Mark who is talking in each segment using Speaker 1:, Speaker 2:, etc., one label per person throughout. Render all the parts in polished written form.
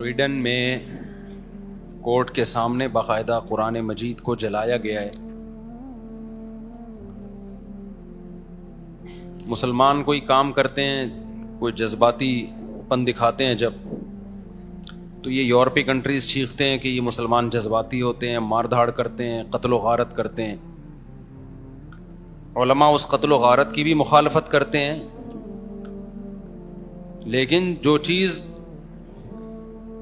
Speaker 1: Sweden میں court کے سامنے باقاعدہ قرآن مجید کو جلایا گیا ہے۔ مسلمان کوئی کام کرتے ہیں، کوئی جذباتی پن دکھاتے ہیں جب، تو یہ یورپی کنٹریز چیختے ہیں کہ یہ مسلمان جذباتی ہوتے ہیں، مار دھاڑ کرتے ہیں، قتل و غارت کرتے ہیں۔ علماء اس قتل و غارت کی بھی مخالفت کرتے ہیں، لیکن جو چیز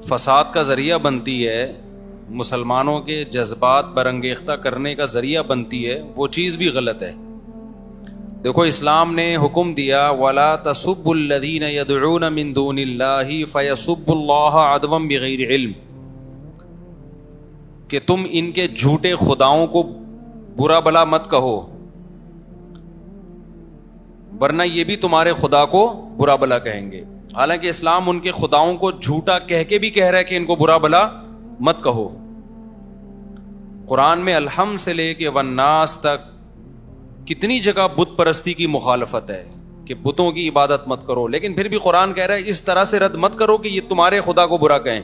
Speaker 1: فساد کا ذریعہ بنتی ہے، مسلمانوں کے جذبات برانگیختہ کرنے کا ذریعہ بنتی ہے، وہ چیز بھی غلط ہے۔ دیکھو اسلام نے حکم دیا وَلَا تَسُبُّوا الَّذِينَ يَدْعُونَ مِن دُونِ اللَّهِ فَيَسُبُّوا اللَّهَ عَدْوًا بِغَيْرِ علم، کہ تم ان کے جھوٹے خداؤں کو برا بلا مت کہو، ورنہ یہ بھی تمہارے خدا کو برا بلا کہیں گے۔ حالانکہ اسلام ان کے خداؤں کو جھوٹا کہہ کے بھی کہہ رہا ہے کہ ان کو برا بلا مت کہو۔ قرآن میں الحمد سے لے کے والناس تک کتنی جگہ بت پرستی کی مخالفت ہے کہ بتوں کی عبادت مت کرو، لیکن پھر بھی قرآن کہہ رہا ہے اس طرح سے رد مت کرو کہ یہ تمہارے خدا کو برا کہیں۔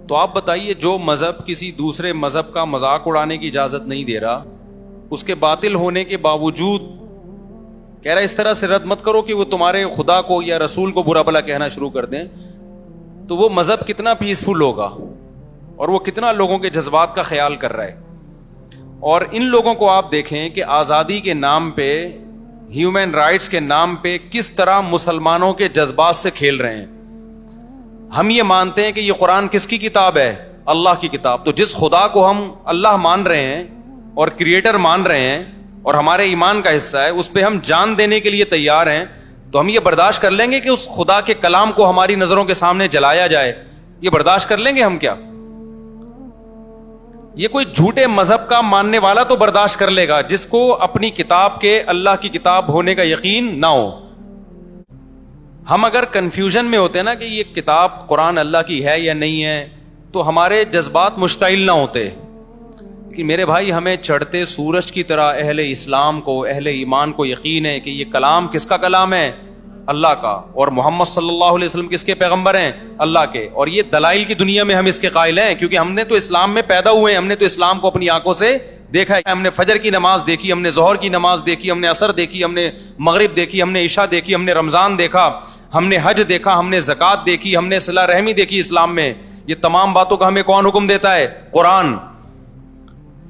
Speaker 1: تو آپ بتائیے، جو مذہب کسی دوسرے مذہب کا مذاق اڑانے کی اجازت نہیں دے رہا، اس کے باطل ہونے کے باوجود کہہ رہا ہے اس طرح سے رد مت کرو کہ وہ تمہارے خدا کو یا رسول کو برا بلا کہنا شروع کر دیں، تو وہ مذہب کتنا پیسفل ہوگا اور وہ کتنا لوگوں کے جذبات کا خیال کر رہا ہے۔ اور ان لوگوں کو آپ دیکھیں کہ آزادی کے نام پہ، ہیومن رائٹس کے نام پہ کس طرح مسلمانوں کے جذبات سے کھیل رہے ہیں۔ ہم یہ مانتے ہیں کہ یہ قرآن کس کی کتاب ہے؟ اللہ کی کتاب۔ تو جس خدا کو ہم اللہ مان رہے ہیں اور کریٹر مان رہے ہیں اور ہمارے ایمان کا حصہ ہے، اس پہ ہم جان دینے کے لیے تیار ہیں، تو ہم یہ برداشت کر لیں گے کہ اس خدا کے کلام کو ہماری نظروں کے سامنے جلایا جائے؟ یہ برداشت کر لیں گے ہم کیا؟ یہ کوئی جھوٹے مذہب کا ماننے والا تو برداشت کر لے گا جس کو اپنی کتاب کے اللہ کی کتاب ہونے کا یقین نہ ہو۔ ہم اگر کنفیوژن میں ہوتے ہیں نا کہ یہ کتاب قرآن اللہ کی ہے یا نہیں ہے، تو ہمارے جذبات مشتعل نہ ہوتے کہ میرے بھائی ہمیں چڑھتے سورج کی طرح اہل اسلام کو، اہل ایمان کو یقین ہے کہ یہ کلام کس کا کلام ہے؟ اللہ کا، اور محمد صلی اللہ علیہ وسلم کس کے پیغمبر ہیں؟ اللہ کے۔ اور یہ دلائل کی دنیا میں ہم اس کے قائل ہیں، کیونکہ ہم نے تو اسلام میں پیدا ہوئے ہیں، ہم نے تو اسلام کو اپنی آنکھوں سے دیکھا ہے۔ ہم نے فجر کی نماز دیکھی، ہم نے ظہر کی نماز دیکھی، ہم نے عصر دیکھی، ہم نے مغرب دیکھی، ہم نے عشاء دیکھی، ہم نے رمضان دیکھا، ہم نے حج دیکھا، ہم نے زکوٰۃ دیکھی، ہم نے صلہ رحمی دیکھی اسلام میں۔ یہ تمام باتوں کا ہمیں کون حکم دیتا ہے؟ قرآن۔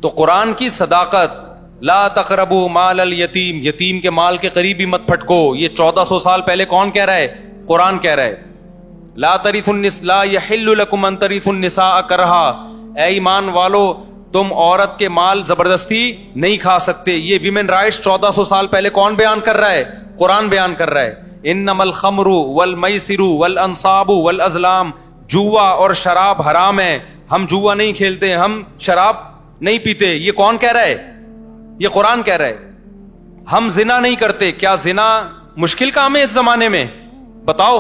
Speaker 1: تو قرآن کی صداقت، لا تقربوا مال الیتیم، یتیم کے مال کے قریب بھی مت پھٹکو، یہ 1400 سال پہلے کون کہہ رہا ہے؟ قرآن کہہ رہا ہے۔ لا ترثوا النساء، لا یحل لکم ان ترثوا النساء کرہا، اے ایمان والو تم عورت کے مال زبردستی نہیں کھا سکتے۔ یہ ویمن رائٹس 1400 سال پہلے کون بیان کر رہا ہے؟ قرآن بیان کر رہا ہے۔ انما الخمر والمیسر والانصاب والازلام، جوا اور شراب حرام ہے، ہم جوا نہیں کھیلتے، ہم شراب نہیں پیتے۔ یہ کون کہہ رہا ہے؟ یہ قرآن کہہ رہا ہے۔ ہم زنا نہیں کرتے۔ کیا زنا مشکل کام ہے اس زمانے میں؟ بتاؤ،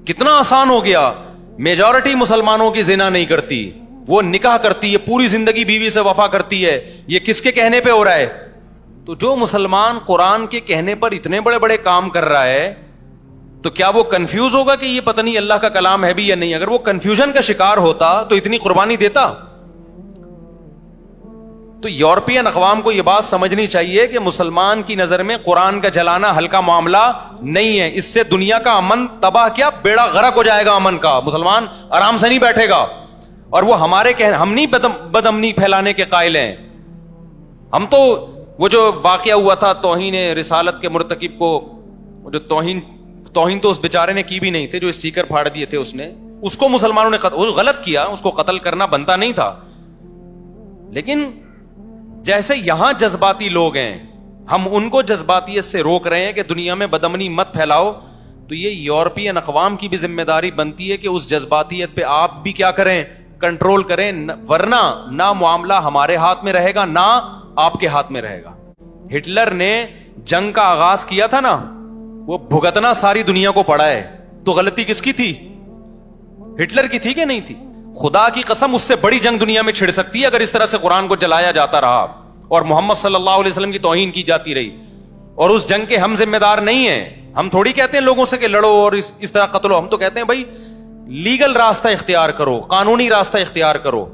Speaker 1: کتنا آسان ہو گیا۔ میجورٹی مسلمانوں کی زنا نہیں کرتی، وہ نکاح کرتی ہے، پوری زندگی بیوی سے وفا کرتی ہے۔ یہ کس کے کہنے پہ ہو رہا ہے؟ تو جو مسلمان قرآن کے کہنے پر اتنے بڑے بڑے کام کر رہا ہے، تو کیا وہ کنفیوز ہوگا کہ یہ پتہ نہیں اللہ کا کلام ہے بھی یا نہیں؟ اگر وہ کنفیوژن کا شکار ہوتا تو اتنی قربانی دیتا؟ تو یورپین اقوام کو یہ بات سمجھنی چاہیے کہ مسلمان کی نظر میں قرآن کا جلانا ہلکا معاملہ نہیں ہے۔ اس سے دنیا کا امن تباہ، کیا بیڑا غرق ہو جائے گا امن کا۔ مسلمان آرام سے نہیں بیٹھے گا، اور وہ ہمارے ہم نہیں بد امنی پھیلانے کے قائل ہیں۔ ہم تو وہ جو واقعہ ہوا تھا توہین رسالت کے مرتکب کو، جو توہین تو اس بیچارے نے کی بھی نہیں تھے، جو اسٹیکر پھاڑ دیے تھے اس کو مسلمانوں نے غلط کیا، اس کو قتل کرنا بنتا نہیں تھا۔ لیکن جیسے یہاں جذباتی لوگ ہیں، ہم ان کو جذباتیت سے روک رہے ہیں کہ دنیا میں بدامنی مت پھیلاؤ، تو یہ یورپین اقوام کی بھی ذمہ داری بنتی ہے کہ اس جذباتیت پہ آپ بھی کیا کریں؟ کنٹرول کریں، ورنہ نہ معاملہ ہمارے ہاتھ میں رہے گا، نہ آپ کے ہاتھ میں رہے گا۔ ہٹلر نے جنگ کا آغاز کیا تھا نا، وہ بھگتنا ساری دنیا کو پڑا ہے، تو غلطی کس کی تھی؟ ہٹلر کی تھی کہ نہیں تھی؟ خدا کی قسم اس سے بڑی جنگ دنیا میں چھڑ سکتی ہے اگر اس طرح سے قرآن کو جلایا جاتا رہا اور محمد صلی اللہ علیہ وسلم کی توہین کی جاتی رہی۔ اور اس جنگ کے ہم ذمہ دار نہیں ہیں. ہم تھوڑی کہتے ہیں لوگوں سے کہ لڑو اور اس طرح قتل ہو. ہم تو کہتے ہیں بھائی لیگل راستہ اختیار کرو, قانونی راستہ اختیار کرو.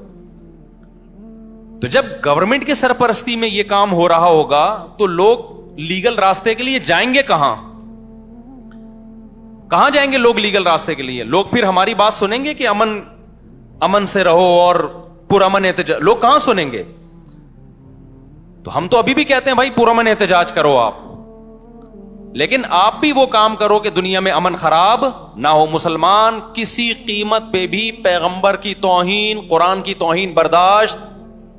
Speaker 1: تو جب گورنمنٹ کی سرپرستی میں یہ کام ہو رہا ہوگا تو لوگ لیگل راستے کے لیے جائیں گے کہاں جائیں گے لوگ لیگل راستے کے لیے؟ لوگ پھر ہماری بات سنیں گے کہ امن سے رہو اور پرامن احتجاج؟ لوگ کہاں سنیں گے؟ تو ہم تو ابھی بھی کہتے ہیں بھائی پرامن احتجاج کرو آپ, لیکن آپ بھی وہ کام کرو کہ دنیا میں امن خراب نہ ہو. مسلمان کسی قیمت پہ بھی پیغمبر کی توہین, قرآن کی توہین برداشت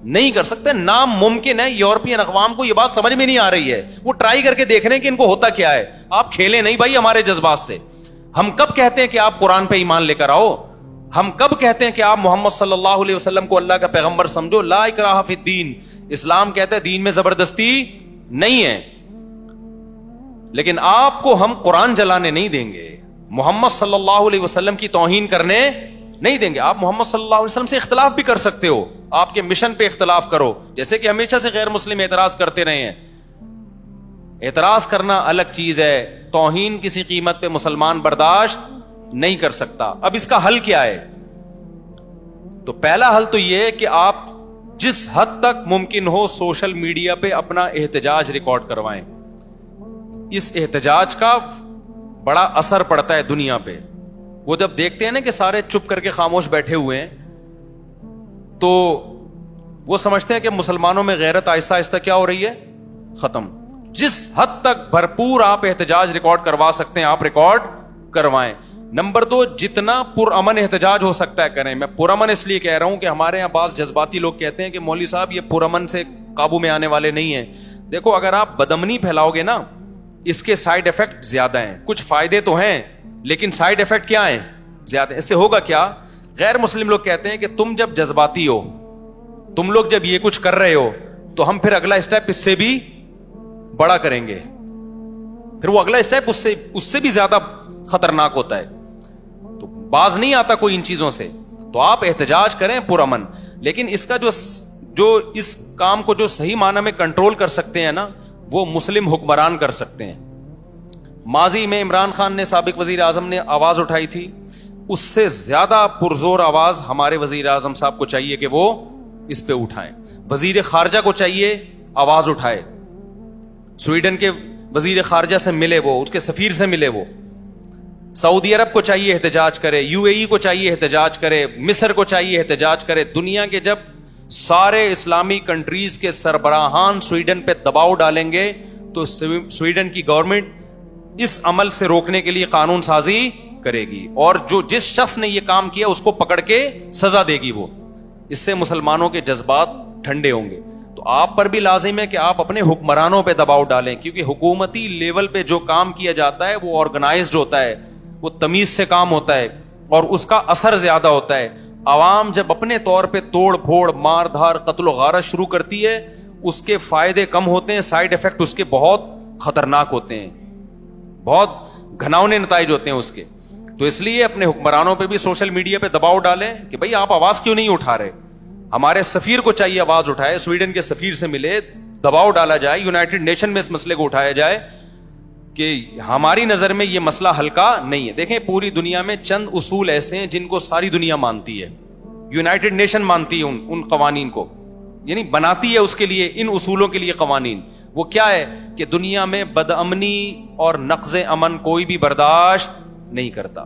Speaker 1: نہیں کر سکتے. ناممکن ہے. یورپین اقوام کو یہ بات سمجھ میں نہیں آ رہی ہے. وہ ٹرائی کر کے دیکھ رہے ہیں کہ ان کو ہوتا کیا ہے. آپ کھیلیں نہیں بھائی ہمارے جذبات سے. ہم کب کہتے ہیں کہ آپ قرآن پہ ایمان لے کر آؤ؟ ہم کب کہتے ہیں کہ آپ محمد صلی اللہ علیہ وسلم کو اللہ کا پیغمبر سمجھو؟ لا اکراہ فی الدین. اسلام کہتا ہے دین میں زبردستی نہیں ہے. لیکن آپ کو ہم قرآن جلانے نہیں دیں گے, محمد صلی اللہ علیہ وسلم کی توہین کرنے نہیں دیں گے. آپ محمد صلی اللہ علیہ وسلم سے اختلاف بھی کر سکتے ہو, آپ کے مشن پہ اختلاف کرو, جیسے کہ ہمیشہ سے غیر مسلم اعتراض کرتے رہے ہیں. اعتراض کرنا الگ چیز ہے, توہین کسی قیمت پہ مسلمان برداشت نہیں کر سکتا. اب اس کا حل کیا ہے؟ تو پہلا حل تو یہ کہ آپ جس حد تک ممکن ہو سوشل میڈیا پہ اپنا احتجاج ریکارڈ کروائیں. اس احتجاج کا بڑا اثر پڑتا ہے دنیا پہ. وہ جب دیکھتے ہیں نا کہ سارے چپ کر کے خاموش بیٹھے ہوئے ہیں تو وہ سمجھتے ہیں کہ مسلمانوں میں غیرت آہستہ آہستہ کیا ہو رہی ہے؟ ختم. جس حد تک بھرپور آپ احتجاج ریکارڈ کروا سکتے ہیں آپ ریکارڈ کروائیں. نمبر 2, جتنا پرامن احتجاج ہو سکتا ہے کریں. میں پرامن اس لیے کہہ رہا ہوں کہ ہمارے یہاں بعض جذباتی لوگ کہتے ہیں کہ مولوی صاحب یہ پرامن سے قابو میں آنے والے نہیں ہیں. دیکھو اگر آپ بدامنی پھیلاؤ گے نا, اس کے سائیڈ ایفیکٹ زیادہ ہیں. کچھ فائدے تو ہیں لیکن سائیڈ ایفیکٹ کیا ہیں؟ زیادہ. اس سے ہوگا کیا؟ غیر مسلم لوگ کہتے ہیں کہ تم جب جذباتی ہو, تم لوگ جب یہ کچھ کر رہے ہو تو ہم پھر اگلا اسٹیپ اس سے بھی بڑا کریں گے. پھر وہ اگلا اسٹیپ اس سے بھی زیادہ خطرناک ہوتا ہے. تو باز نہیں آتا کوئی ان چیزوں سے. تو آپ احتجاج کریں پرامن, لیکن اس کا جو اس کام کو جو صحیح معنی میں کنٹرول کر سکتے ہیں نا, وہ مسلم حکمران کر سکتے ہیں. ماضی میں عمران خان نے, سابق وزیر اعظم نے آواز اٹھائی تھی, اس سے زیادہ پرزور آواز ہمارے وزیر اعظم صاحب کو چاہیے کہ وہ اس پہ اٹھائیں. وزیر خارجہ کو چاہیے آواز اٹھائے, سویڈن کے وزیر خارجہ سے ملے, وہ اس کے سفیر سے ملے, وہ سعودی عرب کو چاہیے احتجاج کرے, UAE کو چاہیے احتجاج کرے, مصر کو چاہیے احتجاج کرے. دنیا کے جب سارے اسلامی کنٹریز کے سربراہان سویڈن پہ دباؤ ڈالیں گے تو سویڈن کی گورنمنٹ اس عمل سے روکنے کے لیے قانون سازی کرے گی, اور جس شخص نے یہ کام کیا اس کو پکڑ کے سزا دے گی وہ. اس سے مسلمانوں کے جذبات ٹھنڈے ہوں گے. تو آپ پر بھی لازم ہے کہ آپ اپنے حکمرانوں پہ دباؤ ڈالیں, کیونکہ حکومتی لیول پہ جو کام کیا جاتا ہے وہ آرگنائزڈ ہوتا ہے, وہ تمیز سے کام ہوتا ہے اور اس کا اثر زیادہ ہوتا ہے. عوام جب اپنے طور پہ توڑ پھوڑ, مار دھار, قتل و غارت شروع کرتی ہے, اس کے فائدے کم ہوتے ہیں, سائیڈ ایفیکٹ اس کے بہت خطرناک ہوتے ہیں, بہت گھناؤنے نتائج ہوتے ہیں اس کے. تو اس لیے اپنے حکمرانوں پہ بھی سوشل میڈیا پہ دباؤ ڈالیں کہ بھئی آپ آواز کیوں نہیں اٹھا رہے. ہمارے سفیر کو چاہیے آواز اٹھائے, سویڈن کے سفیر سے ملے, دباؤ ڈالا جائے, یونائٹڈ نیشن میں اس مسئلے کو اٹھایا جائے کہ ہماری نظر میں یہ مسئلہ ہلکا نہیں ہے. دیکھیں پوری دنیا میں چند اصول ایسے ہیں جن کو ساری دنیا مانتی ہے. یونائٹڈ نیشن مانتی ہے ان قوانین کو, یعنی بناتی ہے اس کے لیے, ان اصولوں کے لیے قوانین. وہ کیا ہے کہ دنیا میں بد امنی اور نقض امن کوئی بھی برداشت نہیں کرتا.